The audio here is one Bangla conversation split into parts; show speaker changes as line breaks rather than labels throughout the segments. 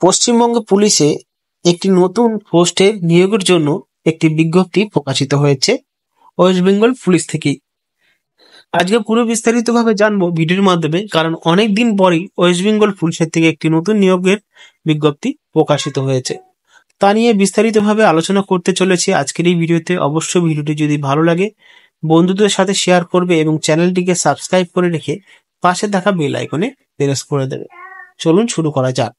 পশ্চিমবঙ্গ পুলিশে একটি নতুন পোস্টে নিয়োগের জন্য একটি বিজ্ঞপ্তি প্রকাশিত হয়েছে ওয়েস্ট বেঙ্গল পুলিশ থেকেই। আজকে পুরো বিস্তারিতভাবে জানবো ভিডিওর মাধ্যমে, কারণ অনেক দিন পরেই ওয়েস্ট বেঙ্গল পুলিশের থেকে একটি নতুন নিয়োগের বিজ্ঞপ্তি প্রকাশিত হয়েছে। তা নিয়ে বিস্তারিতভাবে আলোচনা করতে চলেছি আজকের এই ভিডিওতে। অবশ্যই ভিডিওটি যদি ভালো লাগে বন্ধুদের সাথে শেয়ার করবে এবং চ্যানেলটিকে সাবস্ক্রাইব করে রেখে পাশে থাকা বেল আইকনে প্রেস করে দেবে। চলুন শুরু করা যাক।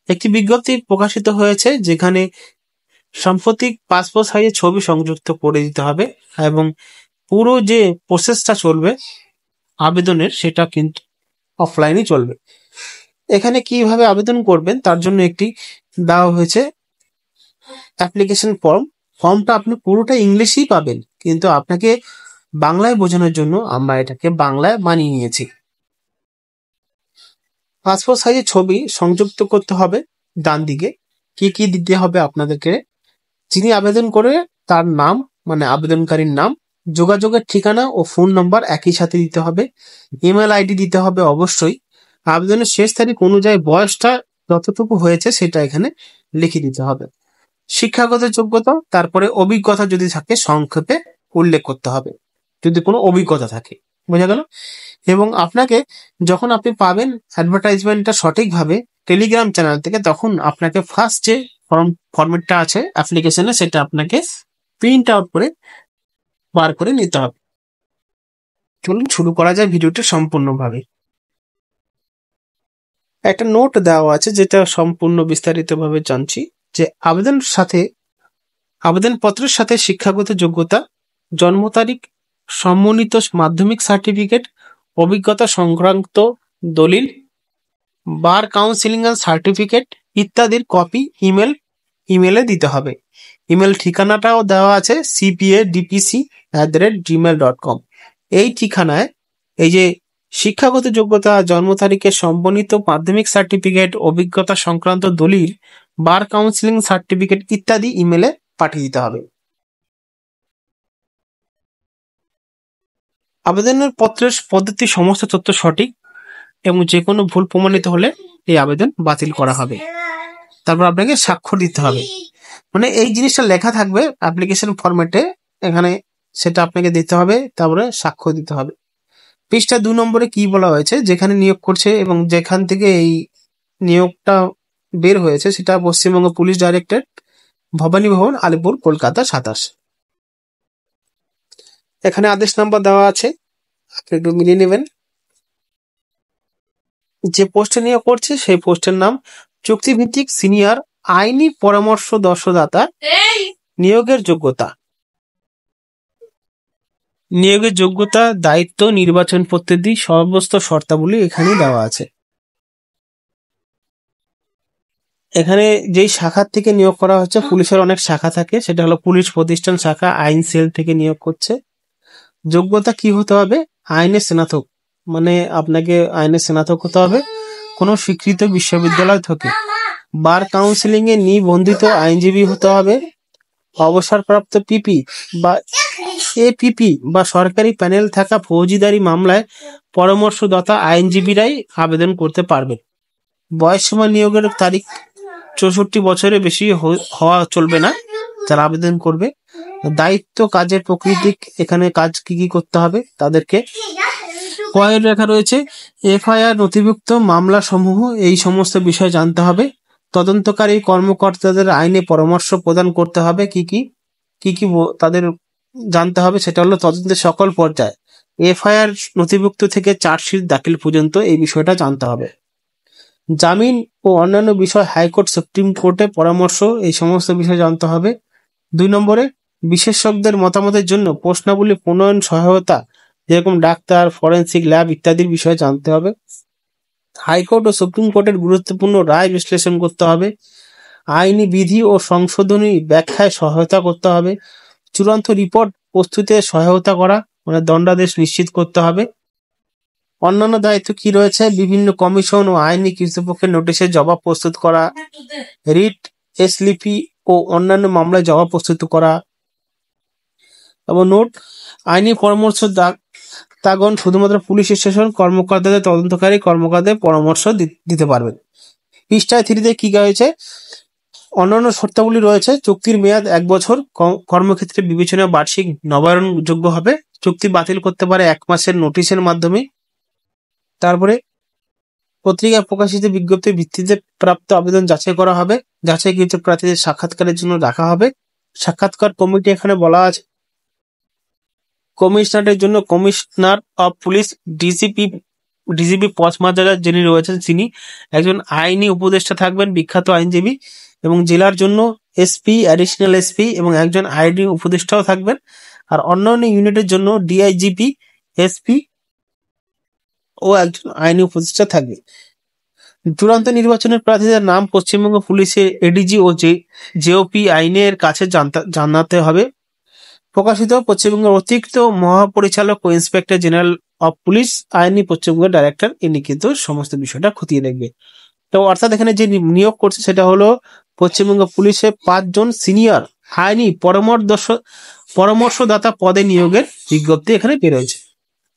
একটি বিজ্ঞপ্তি প্রকাশিত হয়েছে যেখানে সাম্প্রতিক পাসপোর্ট সাইজের ছবি সংযুক্ত করে দিতে হবে এবং পুরো যে প্রসেসটা চলবে আবেদনের সেটা কিন্তু অফলাইনে চলবে। এখানে কিভাবে আবেদন করবেন তার জন্য একটি দেওয়া হয়েছে অ্যাপ্লিকেশন ফর্মটা আপনি পুরোটা ইংলিশেই পাবেন, কিন্তু আপনাকে বাংলায় বোঝানোর জন্য আমরা এটাকে বাংলায় বানিয়ে নিয়েছি। পাসপোর্ট সাইজের ছবি সংযুক্ত করতে হবে। ডান দিকে কি কি দিতে হবে আপনাদেরকে, যিনি আবেদন করে তার নাম মানে আবেদনকারীর নাম, যোগাযোগের ঠিকানা ও ফোন নম্বর একই সাথে দিতে হবে, ইমেল আইডি দিতে হবে অবশ্যই, আবেদনের শেষ তারিখ অনুযায়ী বয়সটা যতটুকু হয়েছে সেটা এখানে লিখে দিতে হবে, শিক্ষাগত যোগ্যতা, তারপরে অভিজ্ঞতা যদি থাকে সংক্ষেপে উল্লেখ করতে হবে যদি কোনো অভিজ্ঞতা থাকে। বোঝা গেল? এবং আপনাকে যখন আপনি পাবেন অ্যাডভার্টাইজমেন্টটা সঠিকভাবে টেলিগ্রাম চ্যানেল থেকে, তখন আপনাকে ফার্স্ট যে ফরম্যাটটা আছে অ্যাপ্লিকেশনে সেটা আপনাকে প্রিন্ট আউট করে বার করে নিতে হবে। চলুন শুরু করা যায় ভিডিওটা সম্পূর্ণভাবে। একটা নোট দেওয়া আছে যেটা সম্পূর্ণ বিস্তারিতভাবে জানছি যে আবেদনপত্রের সাথে শিক্ষাগত যোগ্যতা, জন্ম তারিখ, সম্মানিত মাধ্যমিক সার্টিফিকেট, অভিজ্ঞতা সংক্রান্ত দলিল, বার কাউন্সিলিং সার্টিফিকেট ইত্যাদির কপি ইমেলে দিতে হবে। ইমেল ঠিকানাটাও দেওয়া আছে cpadpc@gmail.com। এই ঠিকানায় এই যে শিক্ষাগত যোগ্যতা, জন্ম তারিখের সম্বন্ধিত মাধ্যমিক সার্টিফিকেট, অভিজ্ঞতা সংক্রান্ত দলিল, বার কাউন্সিলিং সার্টিফিকেট ইত্যাদি ইমেলে পাঠিয়ে দিতে হবে। আবেদনের পত্রের পদ্ধতি সমস্ত তথ্য সঠিক এবং যে কোনো ভুল প্রমাণিত হলে এই আবেদন বাতিল করা হবে। তারপর আপনাকে স্বাক্ষর দিতে হবে, মানে এই জিনিসটা লেখা থাকবে অ্যাপ্লিকেশন ফরম্যাটে, এখানে সেটা আপনাকে দিতে হবে, তারপরে স্বাক্ষর দিতে হবে। পৃষ্ঠা 2 নম্বরে কি বলা হয়েছে, যেখানে নিয়োগ করছে এবং যেখান থেকে এই নিয়োগটা বের হয়েছে সেটা পশ্চিমবঙ্গ পুলিশ ডাইরেক্টরেট, ভবানী ভবন, আলিপুর, কলকাতা 27। এখানে আদেশ নাম্বার দেওয়া আছে, আপনি একটু মিলিয়ে নেবেন। যে পোস্টে নিয়োগ করছে সেই পোস্টের নাম চুক্তিভিত্তিক সিনিয়র আইনি পরামর্শদাতা। নিয়োগের যোগ্যতা, দায়িত্ব, নির্বাচন পদ্ধতি, সমস্ত শর্তাবলী এখানে দেওয়া আছে। এখানে যেই শাখার থেকে নিয়োগ করা হচ্ছে, পুলিশের অনেক শাখা থাকে, সেটা হলো পুলিশ প্রতিষ্ঠান শাখা, আইন সেল থেকে নিয়োগ করছে। যোগ্যতা কি হতে হবে, আইনে স্নাতক, মানে আপনাকে আইনে স্নাতক হতে হবে কোনো স্বীকৃত বিশ্ববিদ্যালয় থেকে। বার কাউন্সিলিং এ নিবন্ধিত আইনজীবী হতে হবে। অবসরপ্রাপ্ত পিপি বা এপিপি বা সরকারি প্যানেল থাকা ফৌজদারি মামলায় পরামর্শদাতা আইনজীবীরাই আবেদন করতে পারবেন। বয়সসীমা নিয়োগের তারিখ 64 বছরের বেশি হওয়া চলবে না যারা আবেদন করবে। দায়িত্ব, কাজের প্রকৃতি, এখানে কাজ কি কি করতে হবে তাদেরকে কয়ের লেখা রয়েছে। এফআইআর নথিভুক্ত মামলা সমূহ, এই সমস্ত বিষয় জানতে হবে। তদন্তকারী কর্মকর্তাদের আইনে পরামর্শ প্রদান করতে হবে। কি কি তাদের জানতে হবে সেটা হলো তদন্তের সকল পর্যায়ে, এফআইআর নথিভুক্ত থেকে চার্জশিট দাখিল পর্যন্ত এই বিষয়টা জানতে হবে। জামিন ও অন্যান্য বিষয় হাইকোর্ট, সুপ্রিম কোর্টে পরামর্শ, এই সমস্ত বিষয় জানতে হবে। 2 নম্বরে বিশেষজ্ঞদের মতামতের জন্য প্রশ্নাবলী প্রণয়ন সহায়তা, যেরকম ডাক্তার, ফরেন্সিক ল্যাব ইত্যাদির বিষয়ে জানতে হবে। হাইকোর্ট ও সুপ্রিম কোর্টের গুরুত্বপূর্ণ রায় বিশ্লেষণ করতে হবে। আইনি বিধি ও সংশোধনী ব্যাখ্যায় সহায়তা করতে হবে। চূড়ান্ত রিপোর্ট প্রস্তুতে সহায়তা করা, মানে দণ্ডাদেশ নিশ্চিত করতে হবে। অন্যান্য দায়িত্ব কি রয়েছে, বিভিন্ন কমিশন ও আইনি কর্তৃপক্ষের নোটিশের জবাব প্রস্তুত করা, রিট, এসলিপি ও অন্যান্য মামলায় জবাব প্রস্তুত করা। এবং নোট, আইনি পরামর্শ তাগণ শুধুমাত্র পুলিশ স্টেশন কর্মকর্তাদের, তদন্তকারী কর্মকর্তাদের পরামর্শ দিতে পারবেন। পৃষ্ঠায় 3-তে কি হয়েছে, অন্যান্য শর্তাবলী রয়েছে। চুক্তির মেয়াদ 1 বছর, কর্মক্ষেত্রে বিবেচনা বার্ষিক নবায়নযোগ্য হবে, চুক্তি বাতিল করতে পারে 1 মাসের নোটিশের মাধ্যমে। তারপরে পত্রিকায় প্রকাশিত বিজ্ঞপ্তির ভিত্তিতে প্রাপ্ত আবেদন যাচাই করা হবে, যাচাইকৃত প্রার্থীদের সাক্ষাৎকারের জন্য রাখা হবে। সাক্ষাৎকার কমিটি এখানে বলা আছে কমিশনারের জন্য কমিশনার অফ পুলিশ, ডিজিপি পথমার্জার যিনি রয়েছেন তিনি একজন আইনি উপদেষ্টা থাকবেন, বিখ্যাত আইনজীবী, এবং জেলার জন্য এসপি, অ্যাডিশনাল এসপি এবং একজন আইনি উপদেষ্টাও থাকবেন। আর অন্যান্য ইউনিটের জন্য ডিআইজিপি, এসপি ও একজন আইনি উপদেষ্টা থাকবে। চূড়ান্ত নির্বাচনের প্রার্থীদের নাম পশ্চিমবঙ্গ পুলিশের এডিজি ও জেওপি আইনের কাছে জানাতে হবে। প্রকাশিত পশ্চিমবঙ্গের অতিরিক্ত মহাপরিচালক ও ইন্সপেক্টর জেনারেল অফ পুলিশ আইনি পশ্চিমবঙ্গের ডাইরেক্টর, ইনি কিন্তু সমস্ত বিষয়টা খতিয়ে দেখবে। তো অর্থাৎ এখানে যে নিয়োগ করছে সেটা হলো পশ্চিমবঙ্গ পুলিশে 5 জন সিনিয়র আইনি পরামর্শদাতা পদে নিয়োগের বিজ্ঞপ্তি এখানে বেরোয়েছে।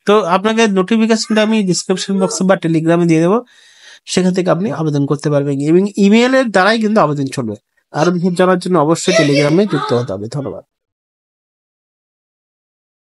তো আপনাকে নোটিফিকেশনটা আমি ডিসক্রিপশন বক্সে বা টেলিগ্রামে দিয়ে দেবো, সেখান থেকে আপনি আবেদন করতে পারবেন এবং ইমেইলের দ্বারাই কিন্তু আবেদন চলবে। আরো বিশদ জানার জন্য অবশ্যই টেলিগ্রামে যুক্ত হতে হবে। ধন্যবাদ।